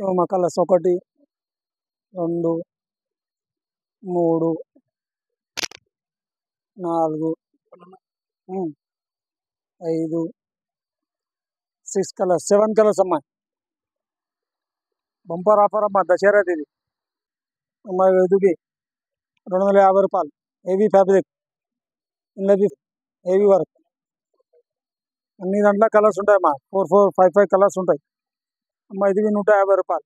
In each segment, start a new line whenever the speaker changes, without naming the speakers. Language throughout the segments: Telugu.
ఏమో మా కలర్స్ 1, 2, 3, 4, 5, 6 కలర్స్, 7 కలర్స్ అమ్మా. బంపర్ ఆఫర్ అమ్మా, దసరాది ఇది అమ్మా. ఇది రూ. 250. హెవీ ఫ్యాబ్రిక్, ఇన్నది హెవీ వర్క్, అన్ని దాంట్లో కలర్స్ ఉంటాయమ్మా. 4, 4, 5, 5 కలర్స్ ఉంటాయి అమ్మా. ఇది రూ. 150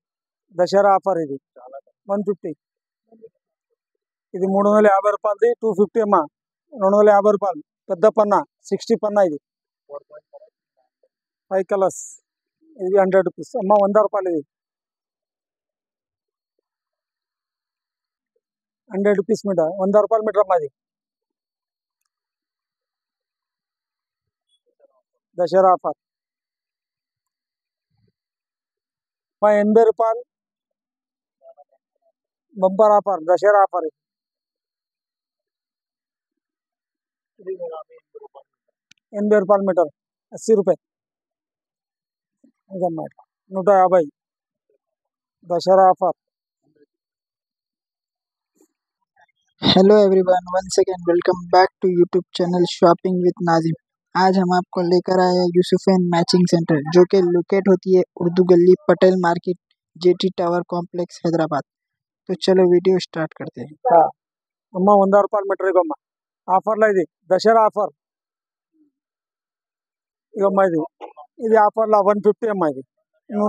దసరా ఆఫర్. ఇది 150. ఇది రూ. 350, 250 అమ్మా. రూ. 250 పెద్ద పన్నా, 60 పన్నా. ఇది 5 కలర్స్. ఇది రూ. 100 అమ్మా. రూ. 100 ఇది రూ. 100 మీటర్, రూ. 100 మీటర్ అమ్మా. ఇది దసరా ఆఫర్ అమ్మా. రూ. 80 బంపర్ ఆఫర్, దసరా ఆఫర్. ఇది రూ. 80 మీటర్, రూ. 80. ఇదమ్మా 150 Dasara offer.
Hello everyone, once again welcome back to YouTube channel shopping with Nazim. आज हम आपको लेकर आए हैं यूसुफैन मैचिंग सेंटर, जो कि लोकेट होती है उर्दू गली, Patel market, jetty tower complex, Hyderabad. तो चलो वीडियो स्टार्ट करते हैं।
అమ్మా రూ. 100 మీటర్. ఇగమ్మా ఆఫర్లో ఇది దసరా ఆఫర్. ఇగమ్మా ఇది ఇది ఆఫర్లో 150 అమ్మా. ఇది రూ.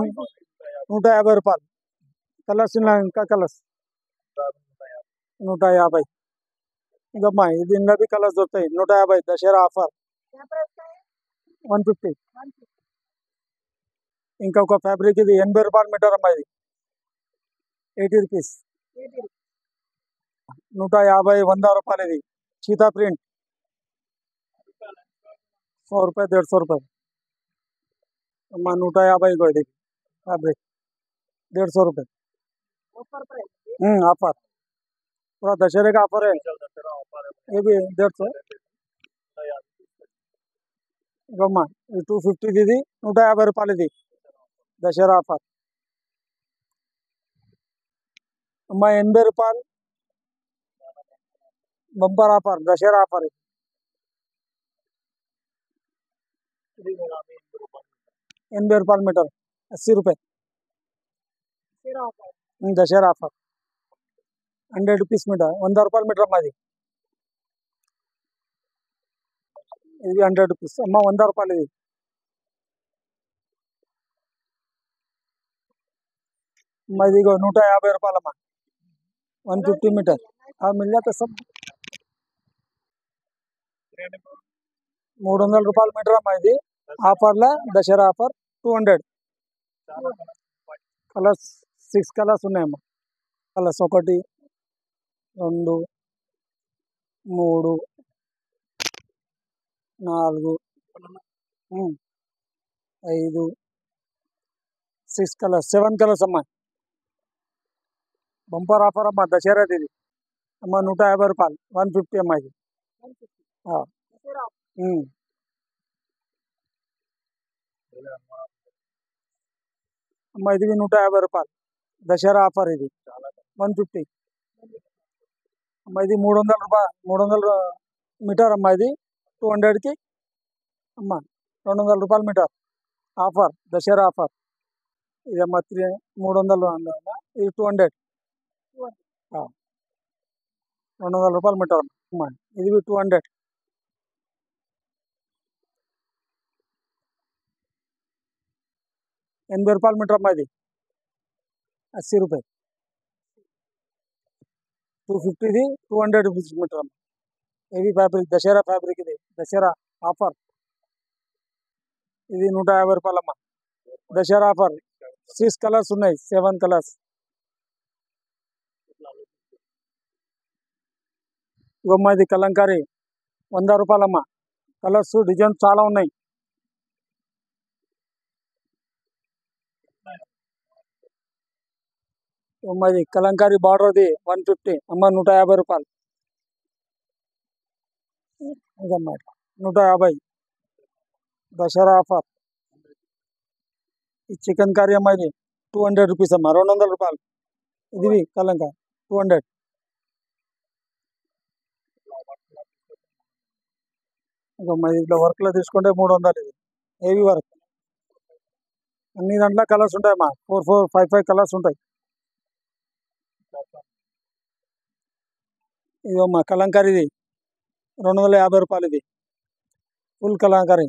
150. కలర్స్ ఇంకా కలర్స్ 150. ఇగమ్మా ఇది ఇన్నది కలర్స్ దొరుకుతాయి. 150 దసరా ఆఫర్ 150. ఇంకొక ఫ్యాబ్రిక్ ఇది రూ. 80 మీటర్ అమ్మా. ఇది 80 రూపీస్. 150, రూ. 100 ఇది చీతా ప్రింట్. 100 రూపాయ, 150 రూపాయలు అమ్మా. 150 ఇగో ఇది ఫ్యాబ్రిక్ 150 రూపాయలు ऑफर। पूरा दशहरे का ऑफर है। ये भी 150 గమ్మా. ఇది 250 ఇది 150 రూపాయలు. ఇది దసరా ఆఫర్ అమ్మా. 80 రూపాయలు బంపర్ ఆఫర్, దసరా ఆఫర్. ఇది 80 రూపాయలు మీటర్, 80 రూపాయలు దసరా ఆఫర్. 100 రూపీస్ మీటర్, 100 రూపాయలు మీటర్ అమ్మా. ఇది 100 రూపీస్ అమ్మా. 100 రూపాయలు. ఇది అమ్మా. ఇది 150 రూపాయలు అమ్మా. 150 మీటర్ మిల్ जाता सब. 300 రూపాయలు మీటర్ అమ్మా. ఇది ఆఫర్లో దసరా ఆఫర్ 200. కలర్స్ 6 కలర్స్ ఉన్నాయమ్మా. కలర్స్ 1, 2, 3, 4, 5, 6 కలర్స్, 7 కలర్స్ అమ్మా. బంపర్ ఆఫర్ అమ్మా, దసరాది ఇది అమ్మా. 150 రూపాయలు, 150 అమ్మా. ఇది అమ్మా. ఇది 150 రూపాయలు దసరా ఆఫర్. ఇది 150 అమ్మా. ఇది 300 రూపాయలు, 300 మీటర్ అమ్మా. ఇది 200కి అమ్మా. 200 రూపాయలు మీటర్ ఆఫర్, దసరా ఆఫర్. ఇది అమ్మా 300 అమ్మా. ఇది 200, 200 రూపాయలు మీటర్ అమ్మా. ఇది 200. 80 రూపాయలు మీటర్ అమ్మా. ఇది 80 రూపాయలు. 250 ఇది 200 రూపీస్ మీటర్ అమ్మా. Heavy fabric, Dasara fabric. ఇది దసరా ఆఫర్. ఇది 150 రూపాయలు అమ్మా. దసరా ఆఫర్. 6 కలర్స్ ఉన్నాయి, 7 కలర్స్. ఇవమ్మా ఇది కలంకారీ 100 రూపాయలు అమ్మా. కలర్స్, డిజైన్స్ చాలా ఉన్నాయి. ఇవమ్మా ఇది కలంకారీ బార్డర్ది 150 అమ్మా. 150 రూపాయలు. ఇదమ్మా 150 దసరా ఆఫర్. ఈ చికెన్ కర్రీ అమ్మా. ఇది 200 రూపీస్ అమ్మా, 200 రూపాయలు. ఇది కలంక 200. ఇంకమ్మా ఇట్లా వర్క్లో తీసుకుంటే 300. ఇది హెవీ వర్క్. అన్ని దాంట్లో కలర్స్ ఉంటాయమ్మా, 4, 4, 5, 5 కలర్స్ ఉంటాయి. ఇదమ్మా కలంకారీ, ఇది 250 రూపాయలు. ఇది ఫుల్ కలంకారీ.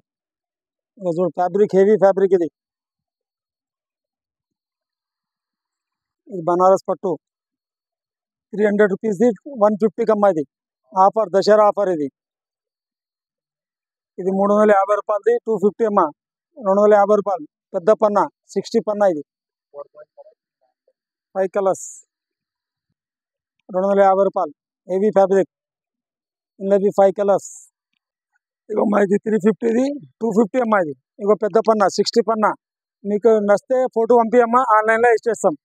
ఇక చూడు ఫ్యాబ్రిక్, హెవీ ఫ్యాబ్రిక్. ఇది బనారస్ పట్టు 300 రూపీస్ది 150కి అమ్మా. ఇది ఆఫర్, దసరా ఆఫర్. ఇది 350 రూపాయలది 250 అమ్మా, 250 రూపాయలు. పెద్ద పన్నా 60 పన్నా. ఇది 5 కలర్స్ 250 రూపాయలు. Heavy fabric. ఇందులో 5 కలర్స్. ఇగమ్మా ఇది 350ది 250 అమ్మా. ఇది ఇంకో పెద్ద పన్నా 60 పన్నా. మీకు నచ్చితే ఫోటో పంపియమ్మా, ఆన్లైన్లో ఇచ్చేస్తాం.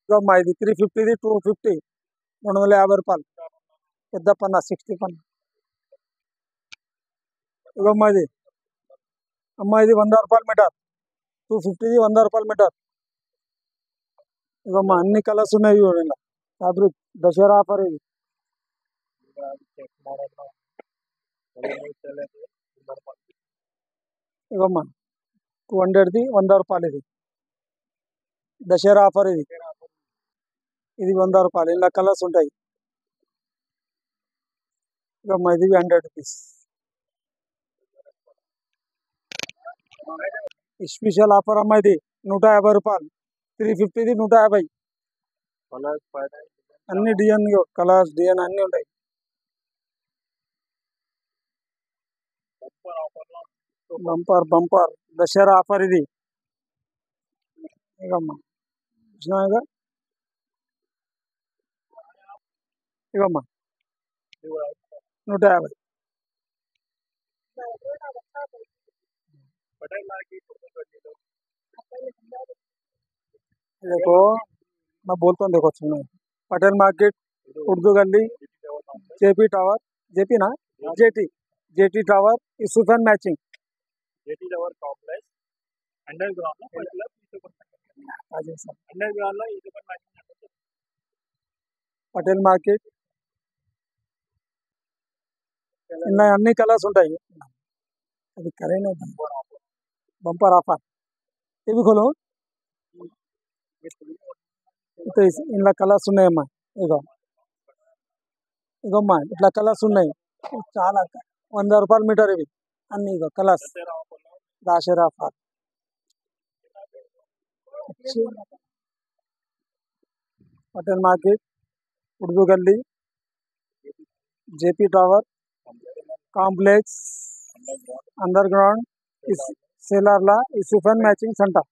ఇగమ్మా ఇది 350ది 250, 250 రూపాయలు. పెద్ద పన్నా 60 పన్నా. ఇగమ్మా ఇది అమ్మా, ఇది 100 రూపాయలు మీటర్. 250ది 100 రూపాయలు మీటర్. ఇగమ్మా అన్ని కలర్స్ ఉన్నాయి చూడండి. Fabric Dasara offer. ఇది ఇగమ్మా 200ది 100 రూపాయలు. ఇది దసరా ఆఫర్. ఇది 100 రూపాయలు. ఇలా కలర్స్ ఉంటాయి. ఇగమ్మా ఇది 100 రూపీస్. స్పెషల్ ఆఫర్ అమ్మా, ఇది 150 రూపాయలు. 350ది 150. అన్ని డిజైన్, కలర్స్ డిజైన్ అన్నీ ఉంటాయి. Bumper bumper Dasara offer. ఇది ఇగమ్మా చూసినాగా. ఇగమ్మా 150. देखो मैं बोलता हूँ, देखो सुनो. पटेल मार्केट, उर्दू गली, जेपी टावर, जेपी ना, JT tower, Yusufan matching,
JT tower complex underground లో
అదే సార్.
అండర్గ్రౌండ్ లో ఇది కూడా మ్యాచింగ్.
పటేల్ మార్కెట్. ఇలా అన్ని కలర్స్ ఉంటాయి. అది కరైనా బంపర్ ఆఫర్. ఇవి కొను ఇలా కలర్స్ ఉన్నాయమ్మా. ఇగమ్మా ఇట్లా కలర్స్ ఉన్నాయి చాలా. 100 రూపాయలు మీటర్. ఇవి అన్ని ఇగో colours. Dasara offer. Patel market, Urdu गली, जेपी टावर कॉम्प्लेक्स, अंडरग्राउंड, सेलरला यूसुफन मैचिंग सेंटर.